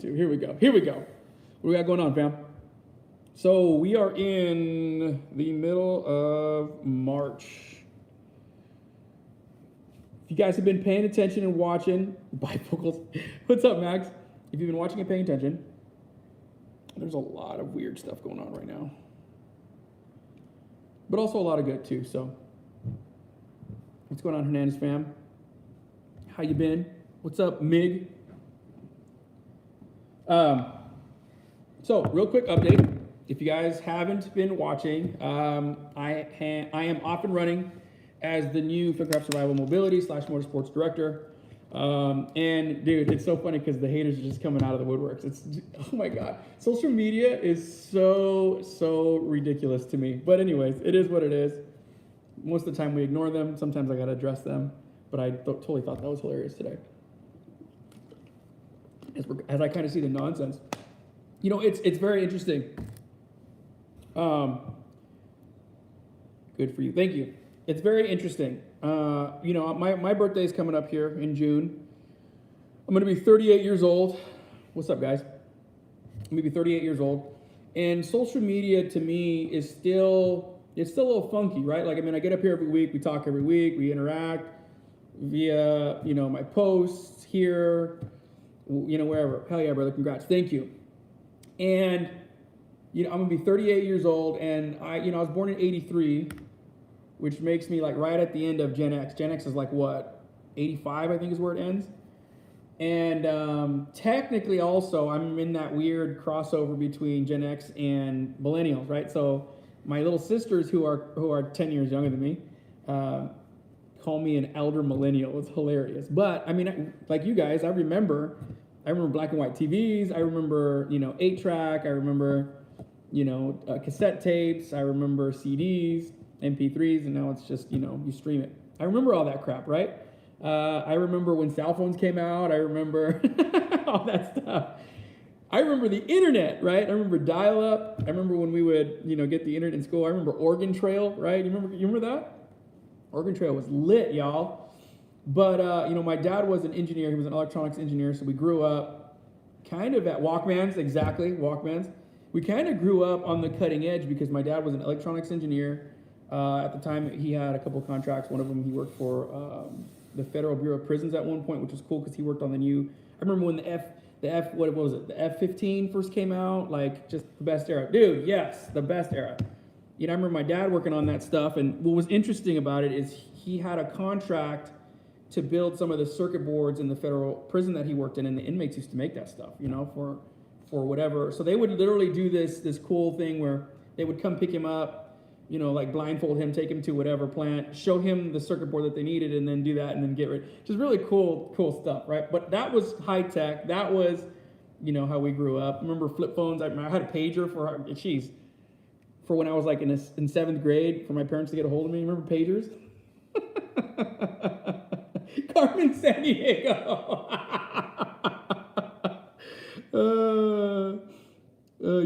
to. Here we go. What do we got going on, fam? So we are in the middle of March. If you guys have been paying attention and watching, bifocals, what's up, Max? If you've been watching and paying attention, there's a lot of weird stuff going on right now. But also a lot of good too, so. What's going on, Hernandez fam? How you been? What's up, Mig? So, real quick update. If you guys haven't been watching, I am off and running as the new Fingercraft Survival Mobility / Motorsports Director. And dude, it's so funny because the haters are just coming out of the woodworks. It's, oh my God. Social media is so ridiculous to me. But anyways, it is what it is. Most of the time we ignore them. Sometimes I got to address them. But I totally thought that was hilarious today. As I kind of see the nonsense. You know, it's very interesting. Good for you. Thank you. It's very interesting. You know, my birthday is coming up here in June. I'm going to be 38 years old. What's up, guys? I'm going to be 38 years old. And social media to me is still, it's still a little funky, right? Like, I mean, I get up here every week. We talk every week. We interact via, you know, my posts here, you know, wherever. Hell yeah, brother. Congrats. Thank you. And, you know, I'm going to be 38 years old. And I was born in 83. Which makes me like right at the end of Gen X. Gen X is like what, 85 I think is where it ends. And technically also I'm in that weird crossover between Gen X and millennials, right? So my little sisters who are 10 years younger than me call me an elder millennial. It's hilarious. But I mean, like you guys, I remember black and white TVs. I remember, you know, 8-track. I remember, you know, cassette tapes. I remember CDs. MP3s, and now it's just, you know, you stream it. I remember all that crap, right? I remember when cell phones came out. I remember all that stuff. I remember the internet, right? I remember dial-up. I remember when we would, you know, get the internet in school. I remember Oregon Trail, right? You remember that? Oregon Trail was lit, y'all. But, you know, my dad was an engineer. He was an electronics engineer, so we grew up kind of at Walkmans, exactly, Walkmans. We kind of grew up on the cutting edge because my dad was an electronics engineer. At the time, he had a couple of contracts. One of them, he worked for the Federal Bureau of Prisons at one point, which was cool because he worked on the new. I remember when the F-15 first came out, like just the best era, dude. Yes, the best era. You know, I remember my dad working on that stuff, and what was interesting about it is he had a contract to build some of the circuit boards in the federal prison that he worked in, and the inmates used to make that stuff, you know, for whatever. So they would literally do this cool thing where they would come pick him up. You know, like blindfold him, take him to whatever plant, show him the circuit board that they needed, and then do that, and then get rid. Just really cool stuff, right? But that was high tech. That was, you know, how we grew up. Remember flip phones? I had a pager for when I was like in 7th grade for my parents to get a hold of me. Remember pagers? Carmen San Diego.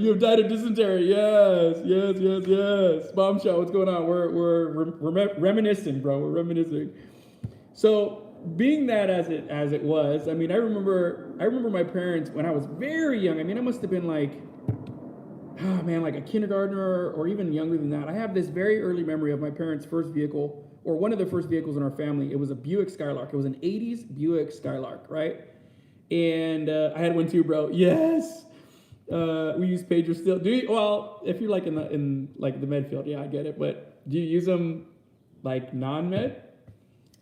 You have died of dysentery. Yes. Bombshell, what's going on? We're reminiscing, bro. We're reminiscing. So being that as it was, I mean, I remember my parents when I was very young. I mean, I must have been like, oh man, like a kindergartner or even younger than that. I have this very early memory of my parents' first vehicle, or one of the first vehicles in our family. It was a Buick Skylark. It was an 80s Buick Skylark, right? And I had one too, bro. Yes. We use pagers still. Well, if you're like in like the med field, yeah, I get it. But do you use them like non-med?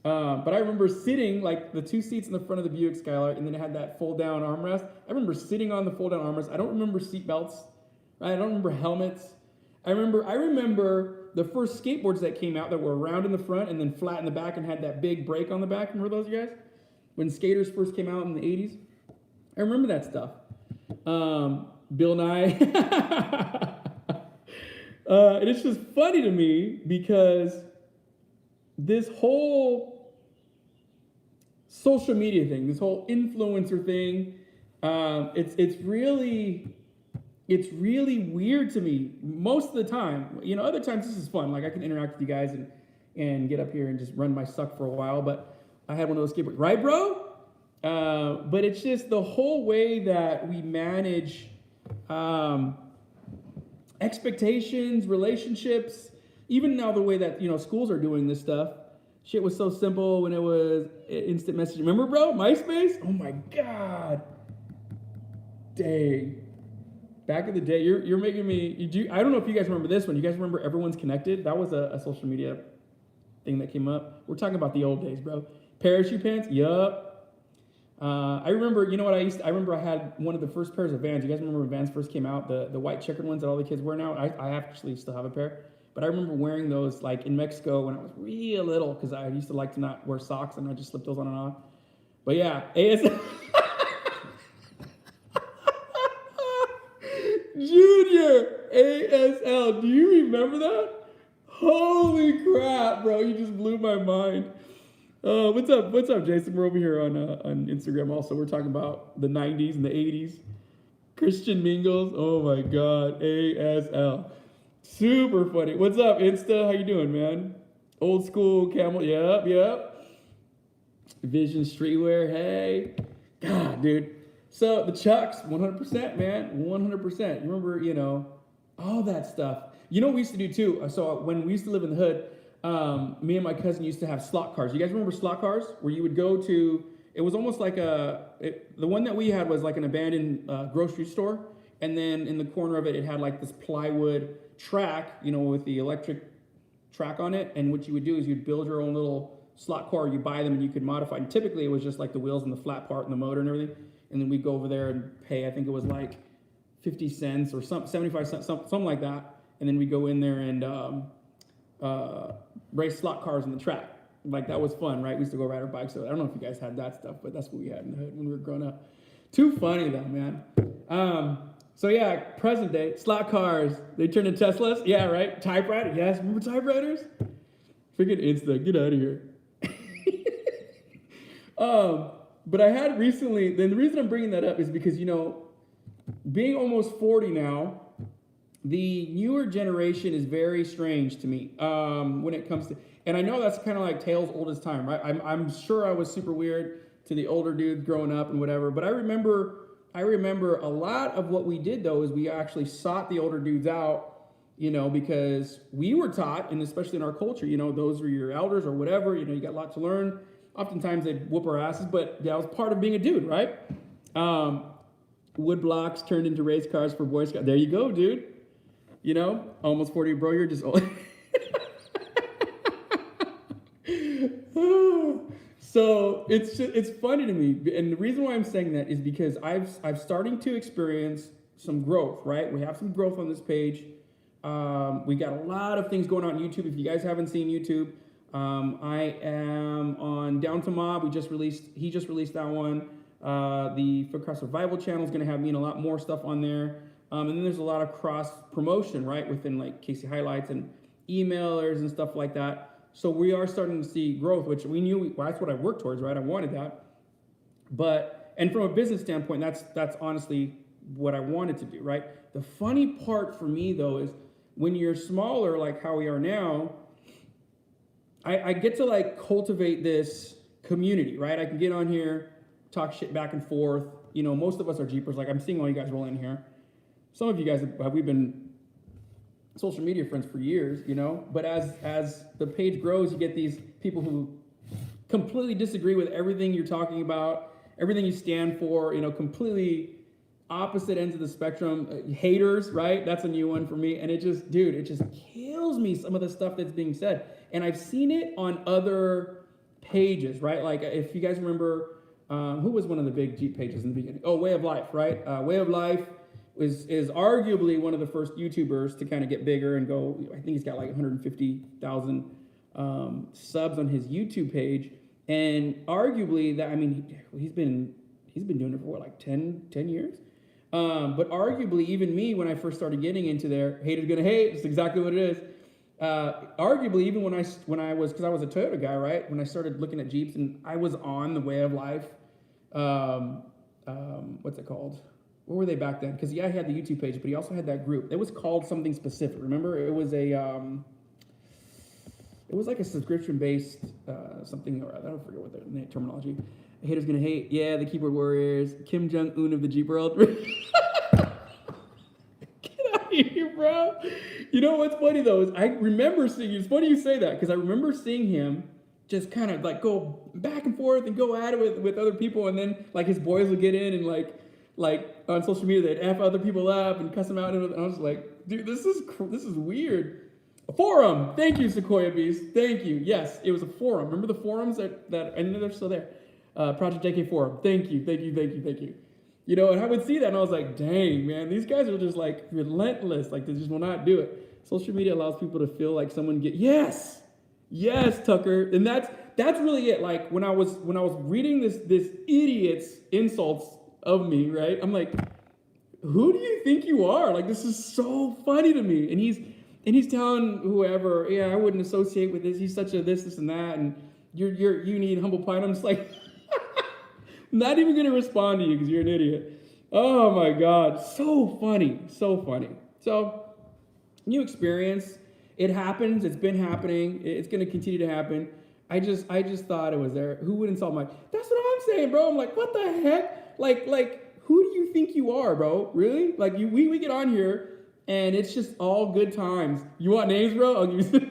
But I remember sitting like the 2 seats in the front of the Buick Skylark, and then it had that fold-down armrest. I remember sitting on the fold-down armrest. I don't remember seat belts. Right? I don't remember helmets. I remember the first skateboards that came out that were round in the front and then flat in the back and had that big brake on the back. Remember those, you guys? When skaters first came out in the 80s? I remember that stuff. Bill Nye. And it's just funny to me because this whole social media thing, this whole influencer thing, it's really weird to me most of the time. You know, other times this is fun. Like I can interact with you guys and get up here and just run my suck for a while. But I had one of those skateboards, right, bro? But it's just the whole way that we manage expectations, relationships, even now the way that, schools are doing this stuff. Shit was so simple when it was instant messaging. Remember, bro? MySpace? Oh my God. Dang. Back in the day, you're making me, I don't know if you guys remember this one. You guys remember Everyone's Connected? That was a social media thing that came up. We're talking about the old days, bro. Parachute pants? Yup. I remember, you know what I remember I had one of the first pairs of Vans. You guys remember when Vans first came out? The white checkered ones that all the kids wear now? I actually still have a pair. But I remember wearing those like in Mexico when I was real little because I used to like to not wear socks and I just slip those on and off. But yeah, Junior ASL. Do you remember that? Holy crap, bro! You just blew my mind. What's up? What's up, Jason? We're over here on Instagram. Also, we're talking about the '90s and the '80s. Christian Mingles. Oh my God, ASL. Super funny. What's up, Insta? How you doing, man? Old school camel. Yep. Vision streetwear. Hey, God, dude. So the Chucks, 100%, man, 100%. You remember, all that stuff. You know what we used to do too? So when we used to live in the hood, me and my cousin used to have slot cars. You guys remember slot cars? Where you would go to, it was almost like the one that we had was like an abandoned grocery store. And then in the corner of it, it had like this plywood track, with the electric track on it. And what you would do is you'd build your own little slot car, you buy them and you could modify. And typically it was just like the wheels and the flat part and the motor and everything. And then we'd go over there and pay, I think it was like 50 cents or 75 cents, something like that. And then we'd go in there and race slot cars on the track. Like that was fun, right? We used to go ride our bikes. So I don't know if you guys had that stuff, but that's what we had in the hood when we were growing up. Too funny though, man. So yeah, present day, slot cars, they turned into Teslas. Yeah, right? Typewriter, yes, remember typewriters? Freaking Insta, get out of here. But I had recently, then the reason I'm bringing that up is because, being almost 40 now, the newer generation is very strange to me when it comes to, and I know that's kind of like tales old as time, right? I'm sure I was super weird to the older dudes growing up and whatever, but I remember a lot of what we did though is we actually sought the older dudes out, because we were taught, and especially in our culture, those were your elders or whatever, you got a lot to learn. Oftentimes they'd whoop our asses, but that was part of being a dude, right? Wood blocks turned into race cars for Boy Scouts. There you go, dude. Almost 40, bro, you're just old. So it's funny to me, and the reason why I'm saying that is because I've starting to experience some growth, right? We have some growth on this page. We got a lot of things going on YouTube. If you guys haven't seen YouTube, I am on Down to Mob. He just released that one. The Footcross Survival channel is going to have me and a lot more stuff on there. And then there's a lot of cross promotion, right? Within like Casey Highlights and emailers and stuff like that. So we are starting to see growth, which we knew, that's what I worked towards, right? I wanted that. And from a business standpoint, that's honestly what I wanted to do, right? The funny part for me though, is when you're smaller, like how we are now, I get to like cultivate this community, right? I can get on here, talk shit back and forth. Most of us are Jeepers. Like I'm seeing all you guys rolling in here. Some of you guys we've been social media friends for years, but as the page grows, you get these people who completely disagree with everything you're talking about, everything you stand for, completely opposite ends of the spectrum. Haters, right? That's a new one for me. And it just kills me, some of the stuff that's being said. And I've seen it on other pages, right? Like if you guys remember, who was one of the big Jeep pages in the beginning? Oh, Way of Life, right? Way of Life is arguably one of the first YouTubers to kind of get bigger and go. I think he's got like 150,000 subs on his YouTube page, and arguably that, he's been doing it for what, like 10 years. But arguably, even me, when I first started getting into there, haters gonna hate. It's exactly what it is. Arguably, even when I was, because I was a Toyota guy, right? When I started looking at Jeeps, and I was on the Way of Life. What's it called? What were they back then? Because yeah, he had the YouTube page, but he also had that group. It was called something specific. Remember, it was like a subscription-based something, or I don't forget what the terminology. Haters gonna hate. Yeah, the keyboard warriors. Kim Jong-un of the Jeep world. Get out of here, bro. You know what's funny though is I remember seeing. It's funny you say that because I remember seeing him just kind of like go back and forth and go at it with other people, and then like his boys would get in and like on social media they'd f other people up and cuss them out, and I was like, dude, this is weird. A forum. Thank you, Sequoia Beast. Thank you. Yes, it was a forum. Remember the forums that I know they're still there. Project JK forum. Thank you. You know, and I would see that and I was like, dang, man, these guys are just like relentless. Like they just will not do it. Social media allows people to feel like someone yes, Tucker. And that's really it. Like when I was reading this idiot's insults of me, right? I'm like, who do you think you are? Like this is so funny to me. And he's telling whoever, yeah, I wouldn't associate with this. He's such a this and that, and you need humble pie. And I'm just like, I'm not even gonna respond to you because you're an idiot. Oh my God, so funny. So, new experience. It happens. It's been happening. It's gonna continue to happen. I just thought it was there. Who would insult my? That's what I'm saying, bro. I'm like, what the heck? Like, who do you think you are, bro? Really? Like, we get on here. And it's just all good times. You want names, bro? I'll give you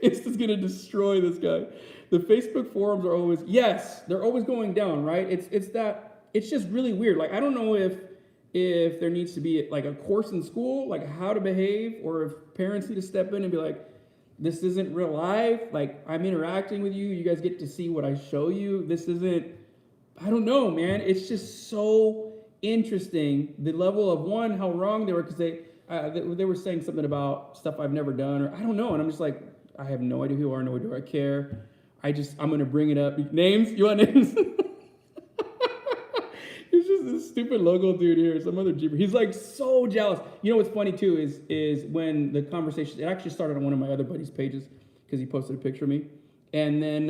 It's just gonna destroy this guy. The Facebook forums are always, yes, they're always going down, right? It's just really weird. Like I don't know if there needs to be like a course in school, like how to behave, or if parents need to step in and be like, this isn't real life. Like I'm interacting with you. You guys get to see what I show you. This isn't, I don't know, man. It's just so interesting the level of one how wrong they were because they were saying something about stuff I've never done or I don't know, and I'm just like I have no idea who you are, nor do I care. I'm gonna bring it up. Names? You want names? He's just this stupid logo dude here, some other jeeper. He's like so jealous. You know what's funny too is when the conversation, it actually started on one of my other buddies' pages because he posted a picture of me, and then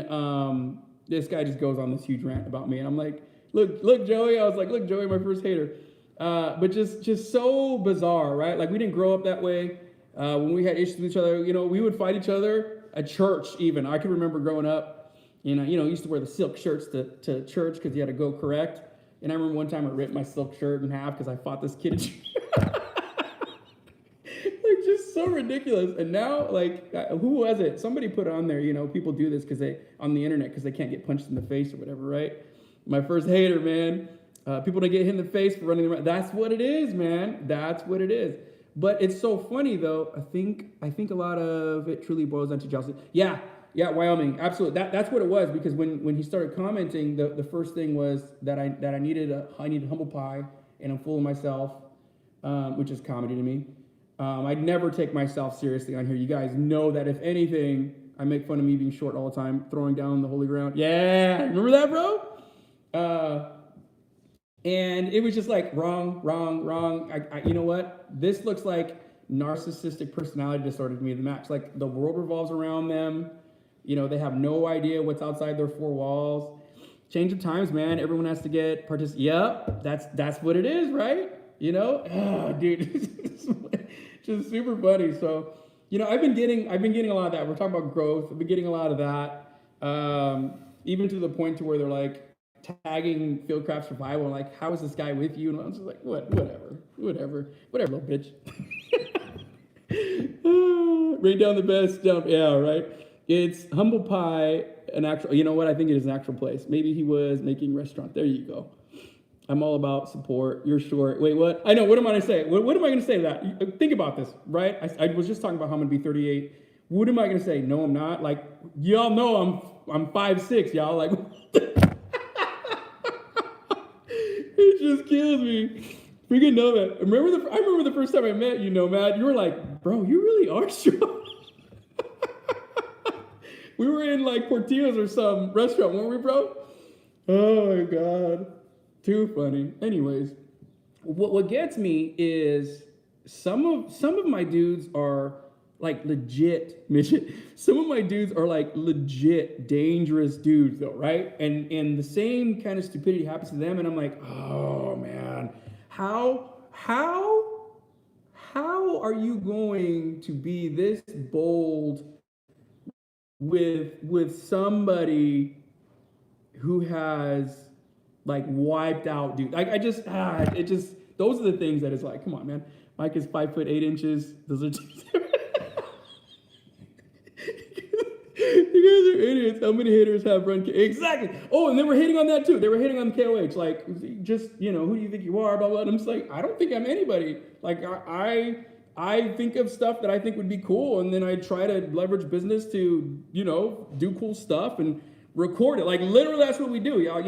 this guy just goes on this huge rant about me, and I'm like, Look, Joey. I was like, look, Joey, my first hater. But just so bizarre, right? Like we didn't grow up that way. When we had issues with each other, you know, we would fight each other at church even. I can remember growing up, used to wear the silk shirts to church because you had to go correct. And I remember one time I ripped my silk shirt in half because I fought this kid. Like just so ridiculous. And now, like, who was it? Somebody put it on there, people do this on the internet because they can't get punched in the face or whatever, right? My first hater, man. People don't get hit in the face for running around. That's what it is, man. That's what it is. But it's so funny, though. I think a lot of it truly boils down to jealousy. Yeah, Wyoming, absolutely. That's what it was because when he started commenting, the first thing was that I needed humble pie and I'm full of myself, which is comedy to me. I'd never take myself seriously on here. You guys know that if anything, I make fun of me being short all the time, throwing down the holy ground. Yeah, remember that, bro? And it was just like wrong. You know what? This looks like narcissistic personality disorder to me, the max. Like the world revolves around them. They have no idea what's outside their four walls. Change of times, man. Everyone has to get Yep, that's what it is, right? Dude, just super funny. So, I've been getting a lot of that. We're talking about growth. I've been getting a lot of that. Even to the point to where they're like tagging Fieldcraft Survival, like, how is this guy with you? And I'm just like, whatever, little bitch. Rain down the best, yeah, right. It's humble pie, an actual. You know what? I think it is an actual place. Maybe he was making restaurant. There you go. I'm all about support. You're short. Wait, what? I know. What am I going to say? What am I going to say to that? Think about this, right? I was just talking about how I'm going to be 38. What am I going to say? No, I'm not. Like, y'all know I'm 5'6", y'all. Like, it just kills me. Freaking Nomad. I remember the first time I met you, Nomad. You were like, bro, you really are strong. We were in like Portillo's or some restaurant, weren't we, bro? Oh my God. Too funny. Anyways, what gets me is some of my dudes are like legit midget. Some of my dudes are like legit dangerous dudes though, right? And the same kind of stupidity happens to them, and I'm like, oh man, how are you going to be this bold with somebody who has like wiped out, dude. Like those are the things that is like, come on, man. Mike is 5'8". Those are you guys are idiots. How many haters have run? Exactly. Oh, and they were hating on that too. They were hating on KOH. Like, just, who do you think you are? Blah, blah. And I'm just like, I don't think I'm anybody. Like, I think of stuff that I think would be cool. And then I try to leverage business to, do cool stuff and record it. Like, literally, that's what we do, y'all,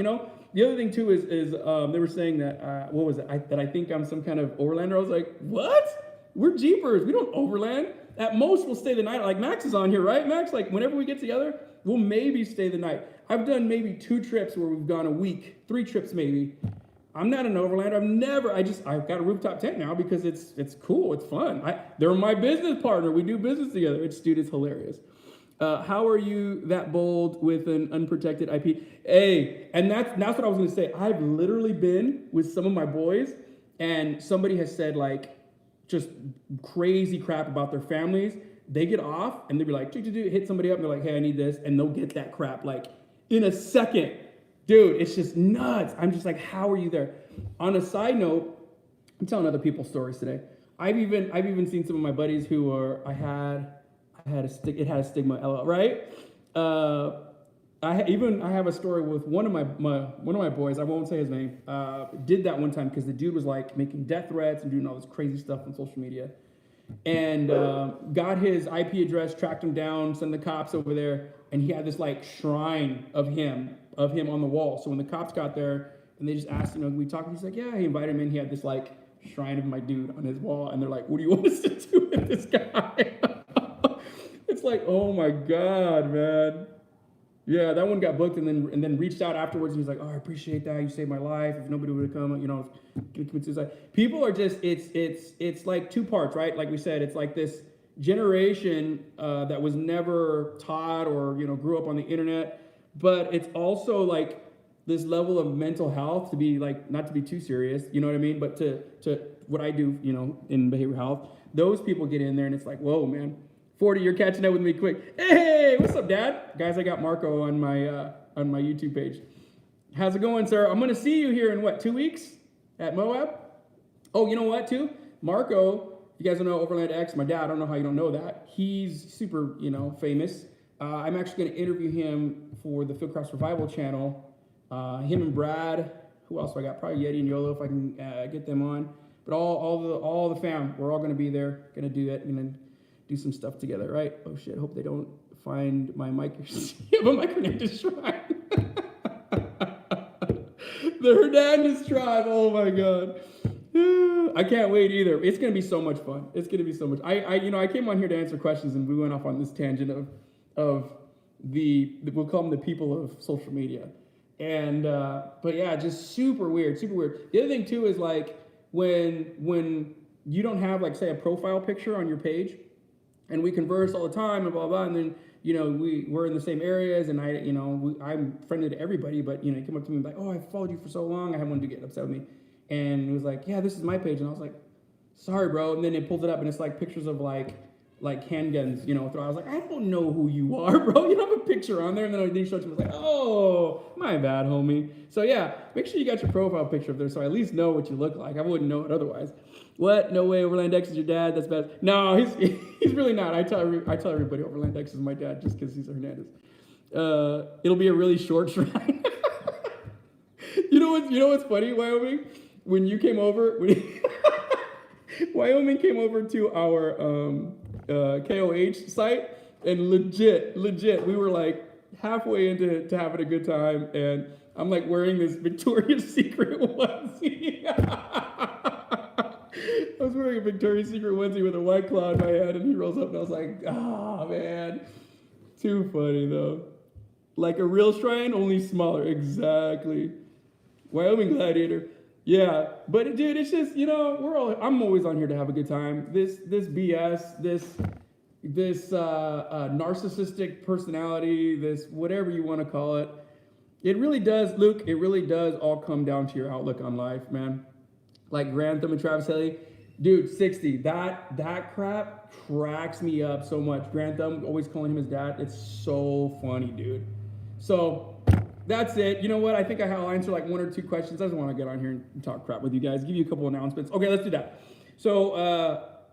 The other thing too is they were saying that, what was it? That I think I'm some kind of overlander. I was like, what? We're Jeepers. We don't overland. At most, we'll stay the night. Like Max is on here, right? Max, like whenever we get together, we'll maybe stay the night. I've done maybe 2 trips where we've gone a week, 3 trips maybe. I'm not an overlander. I've got a rooftop tent now because it's cool. It's fun. They're my business partner. We do business together. It's hilarious. How are you that bold with an unprotected IP? Hey, and that's what I was going to say. I've literally been with some of my boys and somebody has said like, just crazy crap about their families. They get off and they'll be like, hit somebody up and they're like, hey, I need this. And they'll get that crap like in a second. Dude, it's just nuts. I'm just like, how are you there? On a side note, I'm telling other people's stories today. I've even seen some of my buddies who are, it had a stigma, LL, right? I have a story with one of my boys. I won't say his name. Did that one time because the dude was like making death threats and doing all this crazy stuff on social media, and got his IP address, tracked him down, sent the cops over there, and he had this like shrine of him on the wall. So when the cops got there and they just asked, we talked, he's like, yeah, he invited him in. He had this like shrine of my dude on his wall, and they're like, what do you want us to do with this guy? It's like, oh my God, man. Yeah, that one got booked and then reached out afterwards. And he's like, oh, I appreciate that. You saved my life. If nobody would have come, I was gonna commit suicide. People are just, it's like 2 parts, right? Like we said, it's like this generation that was never taught or, grew up on the internet. But it's also like this level of mental health to be like, not to be too serious, you know what I mean? But to what I do, in behavioral health, those people get in there and it's like, whoa, man. 40, you're catching up with me quick. Hey, what's up, Dad? Guys, I got Marco on my YouTube page. How's it going, sir? I'm going to see you here in 2 weeks at Moab? Oh, you know what, too? Marco, you guys don't know Overland X, my dad, I don't know how you don't know that. He's super, famous. I'm actually going to interview him for the Fieldcraft Survival channel. Him and Brad, who else do I got? Probably Yeti and YOLO if I can get them on. But all the fam, we're all going to be there, going to do it, and then do some stuff together, right? Oh shit, hope they don't find my mic. You have a Mike Hernandez shrine. The Hernandez tribe, oh my God. I can't wait either. It's gonna be so much fun. It's gonna be so much. I came on here to answer questions and we went off on this tangent of we'll call them the people of social media. And but yeah, just super weird, super weird. The other thing too is like when you don't have like say a profile picture on your page, and we converse all the time and blah, blah, and then, we're in the same areas and I'm friendly to everybody, but, he came up to me and like, oh, I've followed you for so long. I had one to get upset with me. And he was like, yeah, this is my page. And I was like, sorry, bro. And then it pulls it up and it's like pictures of like handguns, throw. I was like, I don't know who you are, bro. You don't have a picture on there. And then he showed you, I was like, oh, my bad, homie. So yeah, make sure you got your profile picture up there so I at least know what you look like. I wouldn't know it otherwise. What? No way, Overland X is your dad. That's bad. No, he's really not. I tell everybody Overland X is my dad just because he's a Hernandez. It'll be a really short shrine. You know what's funny, Wyoming? When you came over, Wyoming came over to our KOH site, and legit, we were like halfway into having a good time, and I'm like wearing this Victoria's Secret onesie. I was wearing a Victoria's Secret onesie with a White Claw in my head, and he rolls up, and I was like, oh, man. Too funny, though. Like a real shrine, only smaller. Exactly. Wyoming Gladiator. Yeah, but dude, it's just, I'm always on here to have a good time. This BS, this narcissistic personality, this whatever you want to call it, it really does, Luke, it really does all come down to your outlook on life, man. Like Grantham and Travis Haley, dude, 60. That crap cracks me up so much. Grantham, always calling him his dad. It's so funny, dude. So That's it. You know what? I think I'll answer like 1 or 2 questions. I just want to get on here and talk crap with you guys. Give you a couple announcements. Okay, let's do that. So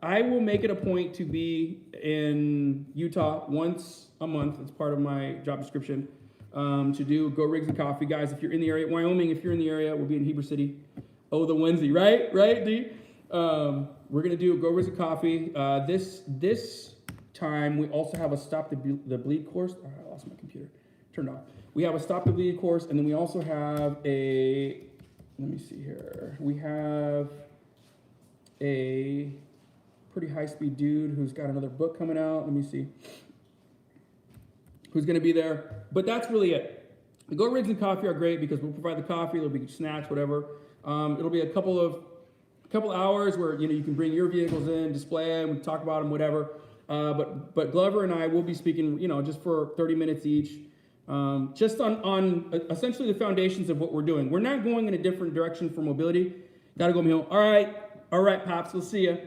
I will make it a point to be in Utah once a month. It's part of my job description to do Go Rigs and Coffee. Guys, if you're in the area, Wyoming, if you're in the area, we'll be in Heber City. Oh, the Wednesday, right? Right, D? We're going to do Go Rigs and Coffee. This time, we also have a Stop the Bleed course. Oh, I lost my computer. Turned off. We have a Stop the Bleed course, and then we also have a, let me see here. We have a pretty high-speed dude who's got another book coming out. Let me see. Who's going to be there. But that's really it. The Go Rigs and Coffee are great because we'll provide the coffee. There'll be snacks, whatever. It'll be a couple hours where you can bring your vehicles in, display them, we talk about them, whatever. But Glover and I will be speaking, just for 30 minutes each. Just on essentially the foundations of what we're doing. We're not going in a different direction for mobility. Got to go, Mijo. All right, Pops, we'll see you.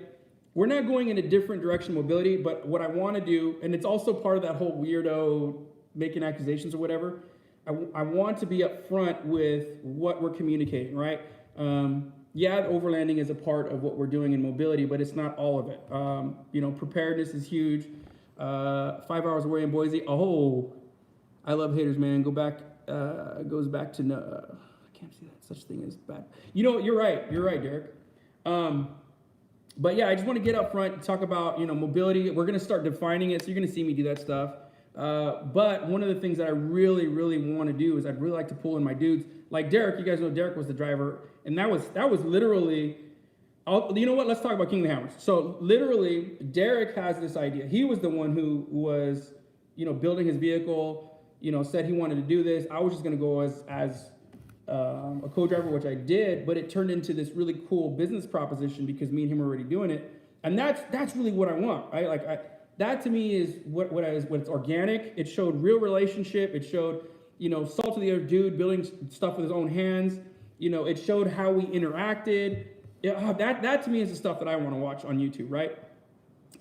We're not going in a different direction mobility, but what I want to do, and it's also part of that whole weirdo making accusations or whatever, I want to be upfront with what we're communicating, right? Yeah, the overlanding is a part of what we're doing in mobility, but it's not all of it. Preparedness is huge. 5 hours away in Boise. Oh, I love haters, man. Goes back to no. I can't see that such thing as bad. You're right, Derek. But yeah, I just want to get up front and talk about mobility. We're gonna start defining it, so you're gonna see me do that stuff. But one of the things that I really, really want to do is I'd really like to pull in my dudes like Derek. You guys know Derek was the driver, and that was literally. You know what? Let's talk about King of the Hammers. So literally, Derek has this idea. He was the one who was building his vehicle. Said he wanted to do this. I was just gonna go as a co-driver, which I did, but it turned into this really cool business proposition because me and him were already doing it, and that's really what I want, right? That to me is what's organic. It showed real relationship. It showed salt to the other dude building stuff with his own hands. It showed how we interacted. That to me is the stuff that I want to watch on YouTube, right?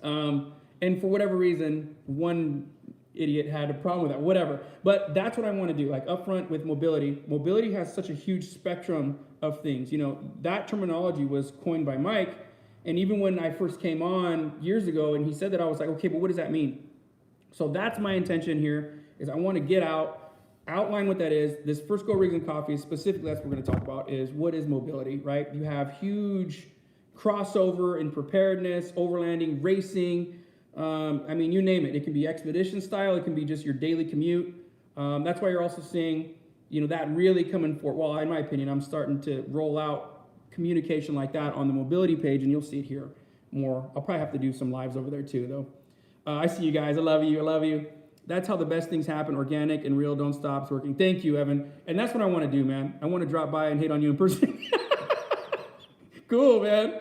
And for whatever reason, one idiot had a problem with that, whatever. But that's what I want to do, like upfront with mobility. Mobility has such a huge spectrum of things. That terminology was coined by Mike. And even when I first came on years ago and he said that, I was like, okay, but what does that mean? So that's my intention here, is I want to get out, outline what that is. This first Go Rigs and Coffee, specifically that's what we're going to talk about, is what is mobility, right? You have huge crossover in preparedness, overlanding, racing, you name it. It can be expedition style. It can be just your daily commute. That's why you're also seeing, that really coming forward. Well, in my opinion, I'm starting to roll out communication like that on the mobility page, and you'll see it here more. I'll probably have to do some lives over there too, though. I see you guys. I love you. I love you. That's how the best things happen. Organic and real. Don't stop. It's working. Thank you, Evan. And that's what I want to do, man. I want to drop by and hate on you in person. Cool, man.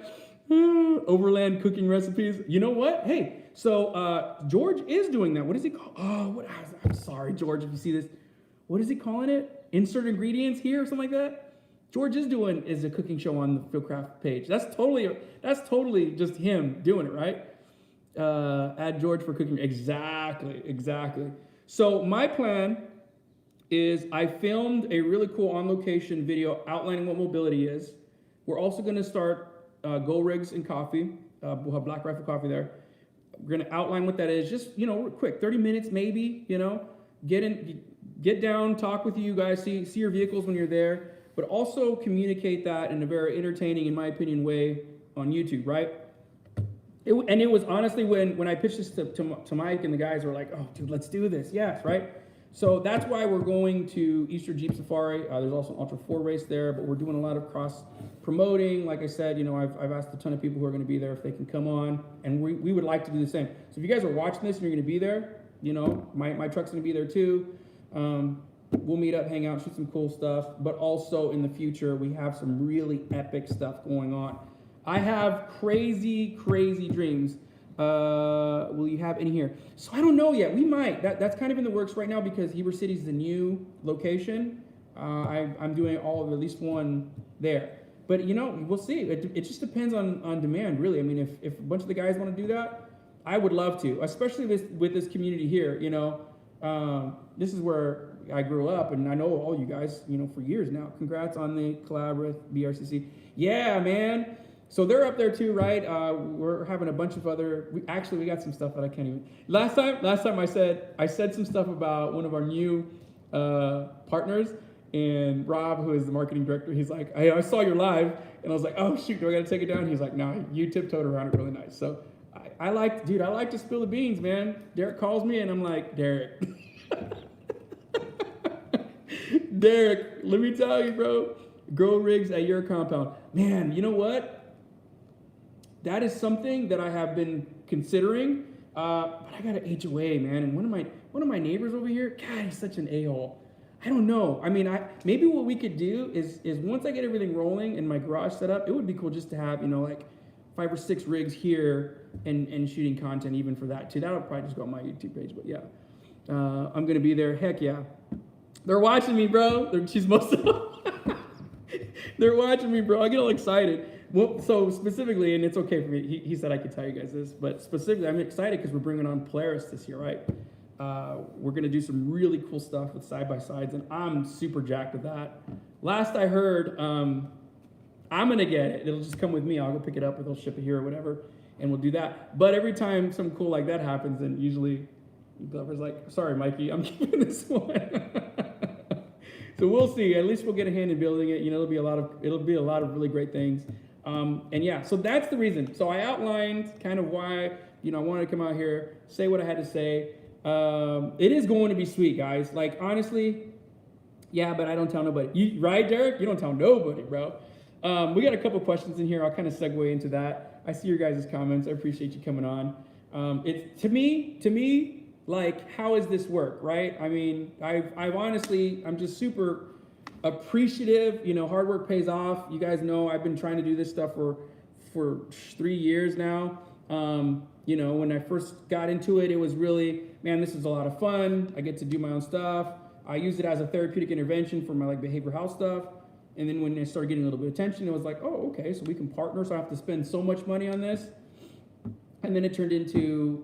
Overland cooking recipes. You know what? Hey. So George is doing that. What is he called? Oh, I'm sorry, George, if you see this. What is he calling it? Insert ingredients here or something like that? George is a cooking show on the Fieldcraft page. That's totally just him doing it, right? Add George for cooking. Exactly. So my plan is I filmed a really cool on-location video outlining what mobility is. We're also going to start Go Rigs and Coffee. We'll have Black Rifle Coffee there. We're going to outline what that is, just, real quick, 30 minutes maybe, get down, talk with you guys, see your vehicles when you're there, but also communicate that in a very entertaining, in my opinion, way on YouTube, right? It was honestly when I pitched this to Mike and the guys were like, oh, dude, let's do this. Yes, right? So that's why we're going to Easter Jeep Safari. There's also an Ultra 4 race there, but we're doing a lot of cross promoting. Like I said, I've asked a ton of people who are going to be there if they can come on, and we would like to do the same. So if you guys are watching this and you're going to be there, my truck's going to be there too. We'll meet up, hang out, shoot some cool stuff. But also in the future, we have some really epic stuff going on. I have crazy dreams. Will you have any here? So I don't know yet. We might. That's kind of in the works right now because Heber City is the new location. I'm doing at least one there. But we'll see. It just depends on demand, really. I mean, if a bunch of the guys want to do that, I would love to, especially with this community here. This is where I grew up, and I know all you guys, for years now. Congrats on the collab with BRCC. Yeah, man. So they're up there too, right? We're having a bunch of other. We got some stuff that I can't even. Last time I said some stuff about one of our new partners, and Rob, who is the marketing director, he's like, I saw your live, and I was like, oh shoot, do I got to take it down? He's like, no, you tiptoed around it really nice. So I like to spill the beans, man. Derek calls me, and I'm like, Derek. Derek, let me tell you, bro. Grow rigs at your compound. Man, you know what? That is something that I have been considering, but I got an HOA, man. And one of my neighbors over here, God, he's such an a-hole. I don't know. I mean, maybe what we could do is once I get everything rolling and my garage set up, it would be cool just to have, like 5 or 6 rigs here and shooting content even for that too. That'll probably just go on my YouTube page, but yeah. I'm gonna be there. Heck yeah. They're watching me, bro. She's most of them. They're watching me, bro. I get all excited. Well, so specifically, and it's okay for me, he said I could tell you guys this, but specifically, I'm excited because we're bringing on Polaris this year, right? We're going to do some really cool stuff with side-by-sides, and I'm super jacked with that. Last I heard, I'm going to get it. It'll just come with me. I'll go pick it up, or they'll ship it here or whatever, and we'll do that. But every time something cool like that happens, then usually Glover's like, sorry, Mikey, I'm keeping this one. So we'll see. At least we'll get a hand in building it. It'll be a lot of really great things. And yeah, so that's the reason. So I outlined kind of why, I wanted to come out here, say what I had to say. It is going to be sweet, guys. Like, honestly, yeah, but I don't tell nobody. Right, Derek? You don't tell nobody, bro. We got a couple questions in here. I'll kind of segue into that. I see your guys' comments. I appreciate you coming on. It's to me, like, how does this work, right? I mean, I've honestly, I'm just super appreciative. Hard work pays off. You guys know I've been trying to do this stuff for 3 years now. When I first got into it, it was really, man, this is a lot of fun. I get to do my own stuff. I use it as a therapeutic intervention for my behavioral health stuff. And then when it started getting a little bit of attention, it was like, oh, okay, so we can partner. So I have to spend so much money on this. And then it turned into,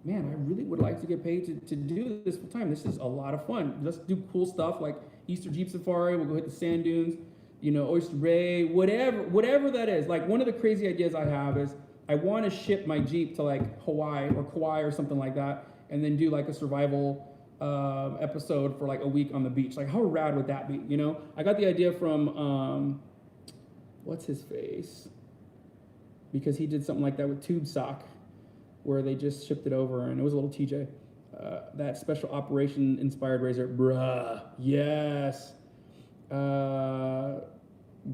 man, I really would like to get paid to do this full time. This is a lot of fun. Let's do cool stuff like Easter Jeep Safari. We'll go hit the sand dunes, Oyster Bay, whatever that is. Like, one of the crazy ideas I have is I want to ship my Jeep to like Hawaii or Kauai or something like that, and then do like a survival episode for like a week on the beach. Like, how rad would that be? I got the idea from what's his face, because he did something like that with Tube Sock, where they just shipped it over, and it was a little TJ. That special operation inspired razor, bruh, yes.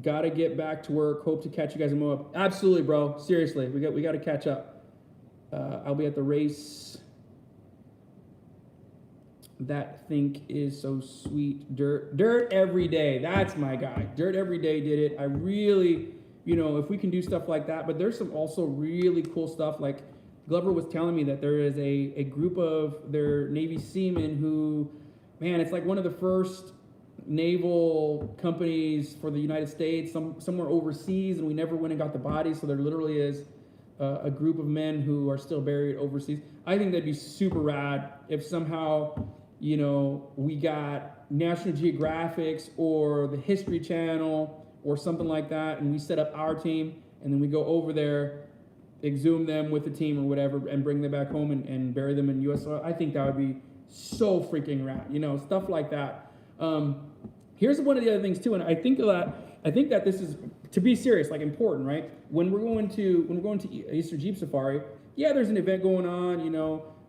Gotta get back to work. Hope to catch you guys in Moab. Absolutely, bro. Seriously, we got to catch up. I'll be at the race. That thing is so sweet. Dirt every day. That's my guy. Dirt every day did it. I really, if we can do stuff like that. But there's some also really cool stuff. Like, Glover was telling me that there is a group of their Navy seamen who, man, it's like one of the first naval companies for the United States, somewhere overseas, and we never went and got the bodies. So there literally is a group of men who are still buried overseas. I think that'd be super rad if somehow, we got National Geographics or the History Channel or something like that, and we set up our team, and then we go over there, exhume them with the team or whatever, and bring them back home and bury them in U.S. soil. I think that would be so freaking rad, stuff like that. Here's one of the other things too, and I think that this is, to be serious, like, important, right? When we're going to Easter Jeep Safari, yeah, there's an event going on,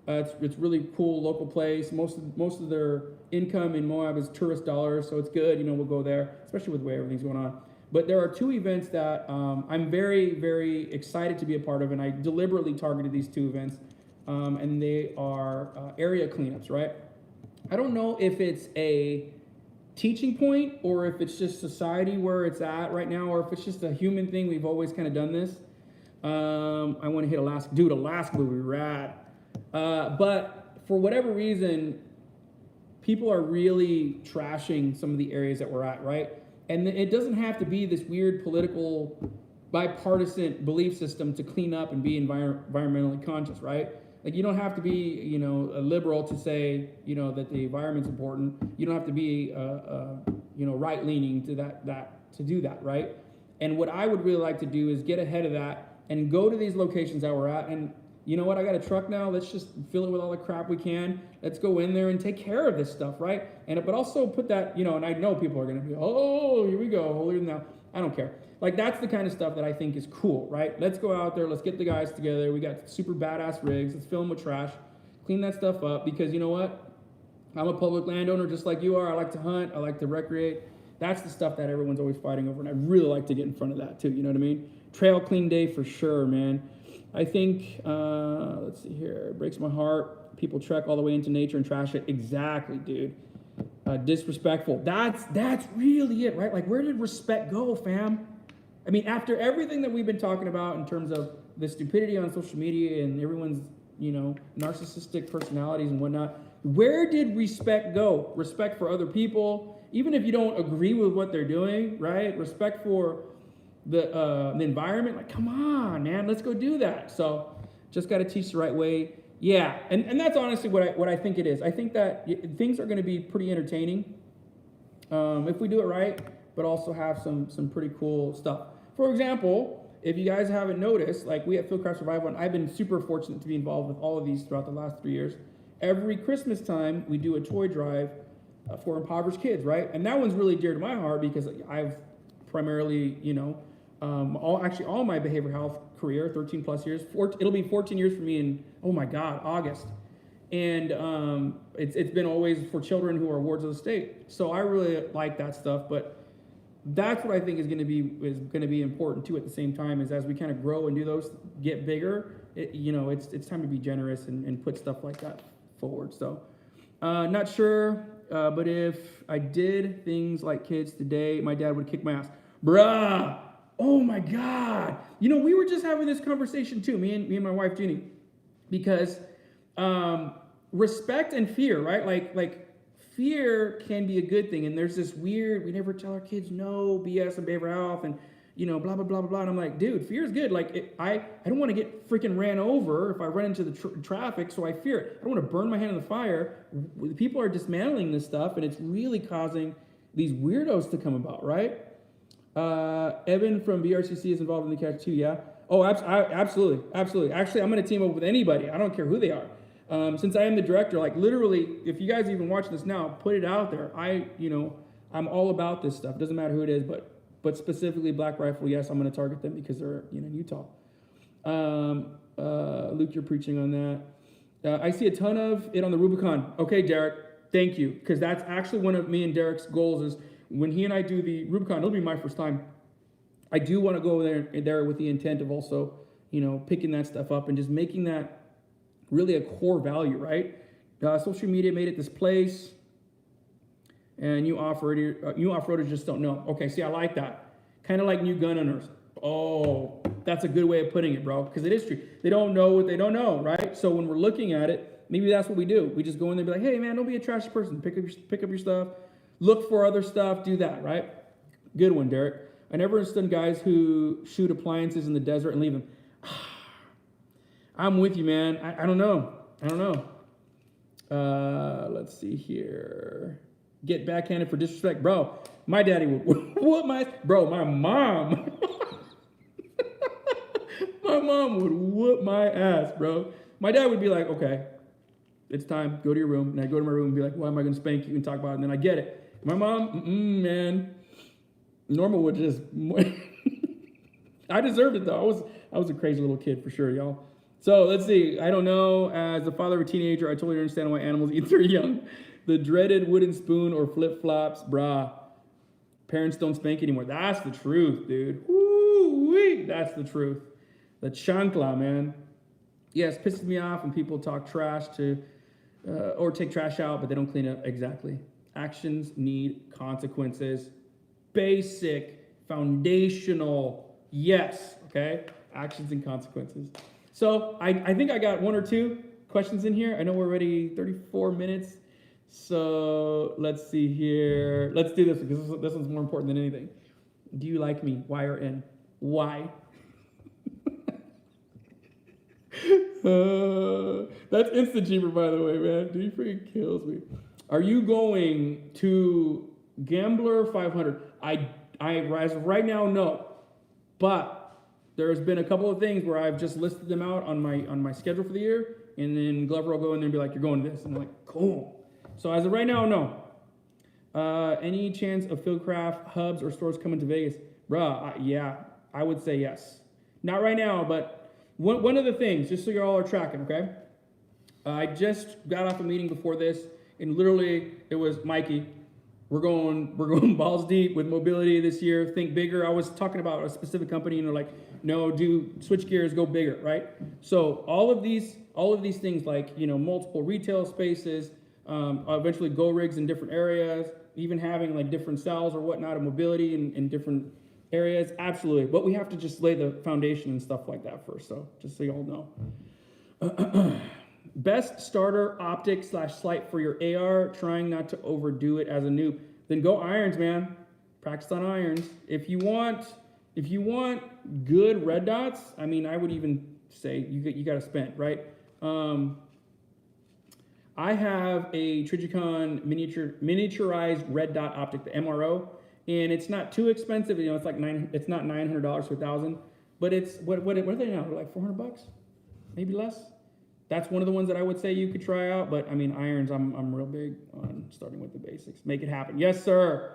it's really cool, local place. Most of their income in Moab is tourist dollars, so it's good, we'll go there, especially with the way everything's going on. But there are 2 events that I'm very, very excited to be a part of, and I deliberately targeted these 2 events, and they are area cleanups, right? I don't know if it's a teaching point or if it's just society where it's at right now, or if it's just a human thing. We've always kind of done this. I want to hit Alaska. Dude, Alaska would be rad. But for whatever reason, people are really trashing some of the areas that we're at, right? And it doesn't have to be this weird political bipartisan belief system to clean up and be environmentally conscious, right? Like you don't have to be, you know, a liberal to say, you know, that the environment's important. You don't have to be, you know, right leaning to to do that, right? And what I would really like to do is get ahead of that and go to these locations that we're at. And you know what? I got a truck now. Let's just fill it with all the crap we can. Let's go in there and take care of this stuff, right? And but also put that, you know, and I know people are going to be, oh, here we go, holier than thou. I don't care. Like that's the kind of stuff that I think is cool, right? Let's go out there. Let's get the guys together. We got super badass rigs. Let's fill them with trash. Clean that stuff up because you know what? I'm a public landowner just like you are. I like to hunt. I like to recreate. That's the stuff that everyone's always fighting over, and I really like to get in front of that too. You know what I mean? Trail clean day for sure, man. I think, let's see here. It breaks my heart. People trek all the way into nature and trash it. Exactly, dude. Disrespectful. That's really it, right? Like, where did respect go, fam? I mean, after everything that we've been talking about in terms of the stupidity on social media and everyone's, you know, narcissistic personalities and whatnot, where did respect go? Respect for other people, even if you don't agree with what they're doing, right? Respect for the environment. Like, come on, man, let's go do that. So, just got to teach the right way. Yeah, and that's honestly what I think it is. I think that things are going to be pretty entertaining if we do it right, but also have some pretty cool stuff. For example, if you guys haven't noticed, like we at Fieldcraft Survival, and I've been super fortunate to be involved with all of these throughout the last 3 years. Every Christmas time, we do a toy drive for impoverished kids, right? And that one's really dear to my heart because I've primarily, you know, all my behavioral health career, 13 plus years. It'll be 14 years for me in, oh my God, August. And it's been always for children who are wards of the state. So I really like that stuff, but that's what I think is going to be important too. At the same time, is as we kind of grow and do those, get bigger. You know, it's time to be generous and put stuff like that forward. So, not sure, but if I did things like kids today, my dad would kick my ass, bruh. Oh my God! You know, we were just having this conversation too, me and my wife Jeannie, because respect and fear, right? Like. Fear can be a good thing, and there's this weird, we never tell our kids no, BS and behavioral health, and you know, blah, blah, blah, blah, blah. And I'm like, dude, fear is good. Like, I don't want to get freaking ran over if I run into the traffic, so I fear it. I don't want to burn my hand in the fire. People are dismantling this stuff, and it's really causing these weirdos to come about, right? Evan from BRCC is involved in the catch too, yeah? Oh, absolutely, absolutely. Actually, I'm going to team up with anybody. I don't care who they are. Since I am the director, like literally, if you guys even watch this now, put it out there. I'm all about this stuff. It doesn't matter who it is, but specifically Black Rifle, yes, I'm going to target them because they're in Utah. Luke, you're preaching on that. I see a ton of it on the Rubicon. Okay, Derek, thank you, because that's actually one of me and Derek's goals is when he and I do the Rubicon, it'll be my first time. I do want to go there with the intent of also, picking that stuff up and just making that really a core value, right? Social media made it this place, and you off-roaders just don't know. Okay, see, I like that. Kind of like new gun owners. Oh, that's a good way of putting it, bro, because it is true. They don't know what they don't know, right? So when we're looking at it, maybe that's what we do. We just go in there and be like, hey, man, don't be a trashy person. Pick up your stuff. Look for other stuff. Do that, right? Good one, Derek. I never understood guys who shoot appliances in the desert and leave them. I'm with you, man. I don't know. Let's see here. Get backhanded for disrespect. Bro, my daddy would whoop my mom. My mom would whoop my ass, bro. My dad would be like, okay, it's time. Go to your room. And I'd go to my room and be like, why am I going to spank you and talk about it? And then I get it. My mom, man, Norma would just... I deserved it, though. I was a crazy little kid for sure, y'all. So let's see. I don't know. As the father of a teenager, I totally understand why animals eat their young. The dreaded wooden spoon or flip-flops, brah. Parents don't spank anymore. That's the truth, dude. Woo-wee. That's the truth. The chancla, man. Yes, pisses me off when people talk trash or take trash out, but they don't clean up. Exactly. Actions need consequences. Basic, foundational, yes, okay? Actions and consequences. So I think I got one or two questions in here. I know we're already 34 minutes. So let's see here. Let's do this because this one's more important than anything. Do you like me? Y or N? Why? That's instant cheaper, by the way, man. Dude, he freaking kills me. Are you going to Gambler 500? I as of right now, no. But there's been a couple of things where I've just listed them out on my schedule for the year, and then Glover will go in there and be like, "You're going to this," and I'm like, "Cool." So as of right now, no. Any chance of Fieldcraft hubs or stores coming to Vegas? Bruh, yeah, I would say yes. Not right now, but one of the things, just so you all are tracking, okay? I just got off a meeting before this, and literally it was Mikey. We're going balls deep with mobility this year. Think bigger. I was talking about a specific company, and they're like, no, do switch gears, go bigger, right? So all of these things, like, you know, multiple retail spaces, eventually go rigs in different areas, even having like different styles or whatnot of mobility in different areas, absolutely. But we have to just lay the foundation and stuff like that first. So just so you all know. Best starter optic / slight for your AR, trying not to overdo it as a noob. Then go irons, man. Practice on irons. If you want good red dots, I mean, I would even say you got to spend, right? I have a Trijicon miniaturized red dot optic, the MRO, and it's not too expensive. You know, it's like it's not $900 to $1,000, but it's what are they now? They're like $400, maybe less. That's one of the ones that I would say you could try out. But I mean, irons, I'm real big on starting with the basics. Make it happen. Yes, sir.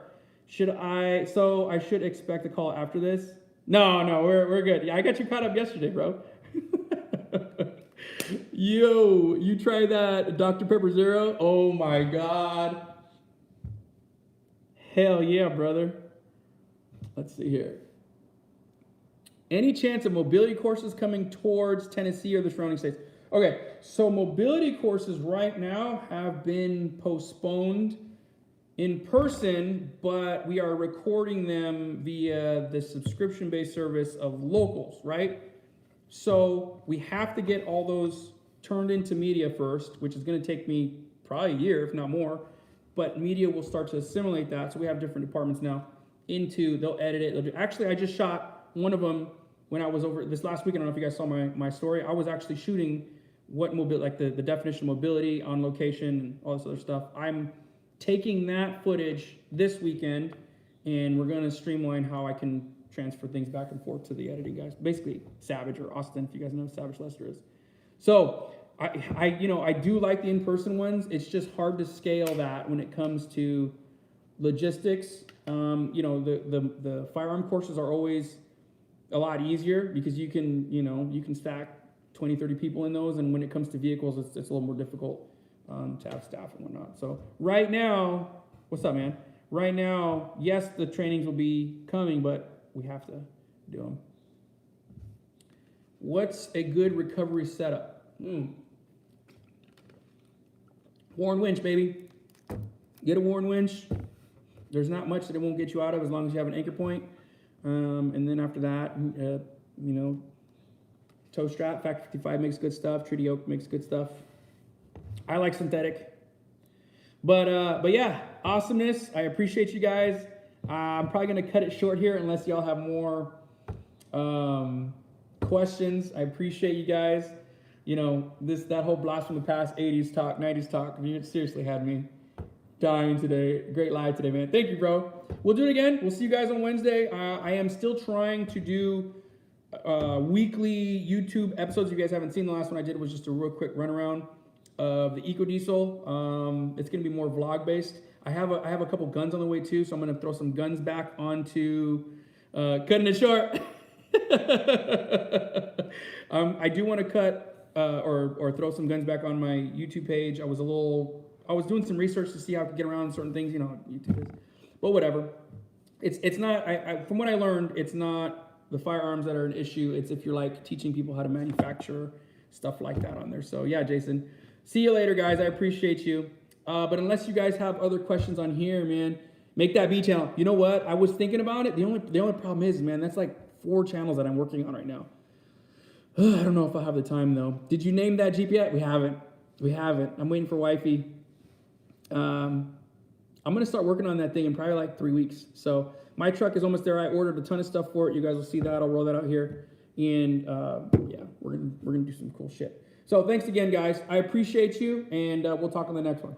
So I should expect a call after this? No, we're good. Yeah, I got you caught up yesterday, bro. Yo, you try that Dr. Pepper Zero? Oh my God. Hell yeah, brother. Let's see here. Any chance of mobility courses coming towards Tennessee or the surrounding states? Okay, so mobility courses right now have been postponed in person, but we are recording them via the subscription-based service of Locals, right? So we have to get all those turned into media first, which is going to take me probably a year, if not more. But media will start to assimilate that. So we have different departments now. They'll edit it. Actually, I just shot one of them when I was over this last week. I don't know if you guys saw my story. I was actually shooting what like the definition of mobility on location and all this other stuff. I'm taking that footage this weekend, and we're going to streamline how I can transfer things back and forth to the editing guys. Basically, Savage or Austin, if you guys know who Savage Lester is. So I do like the in-person ones. It's just hard to scale that when it comes to logistics. The firearm courses are always a lot easier because you can stack 20, 30 people in those, and when it comes to vehicles, it's a little more difficult to have staff and whatnot. So right now, what's up, man? Right now, yes, the trainings will be coming, but we have to do them. What's a good recovery setup? Warren winch, baby. Get a Warren winch. There's not much that it won't get you out of as long as you have an anchor point. And then after that, toe strap. Factor 55 makes good stuff. Treaty Oak makes good stuff. I like synthetic. But yeah, awesomeness. I appreciate you guys. I'm probably going to cut it short here unless y'all have more questions. I appreciate you guys. You know, that whole blast from the past, 80s talk, 90s talk, I mean, it seriously had me dying today. Great live today, man. Thank you, bro. We'll do it again. We'll see you guys on Wednesday. I am still trying to do weekly YouTube episodes. If you guys haven't seen, the last one I did was just a real quick run around of the Eco Diesel. It's going to be more vlog based. I have a couple guns on the way too, so I'm going to throw some guns back onto cutting it short. I do want to cut or throw some guns back on my YouTube page. I was doing some research to see how I could get around certain things, you know, YouTube is, but whatever. It's not. From what I learned, it's not the firearms that are an issue. It's if you're like teaching people how to manufacture stuff like that on there. So yeah, Jason. See you later, guys. I appreciate you. But unless you guys have other questions on here, man, make that B channel. You know what? I was thinking about it. The only problem is, man, that's like 4 channels that I'm working on right now. I don't know if I'll have the time though. Did you name that Jeep yet? We haven't. I'm waiting for wifey. I'm gonna start working on that thing in probably like 3 weeks. So my truck is almost there. I ordered a ton of stuff for it. You guys will see that. I'll roll that out here. And yeah, we're gonna do some cool shit. So thanks again, guys. I appreciate you, and we'll talk on the next one.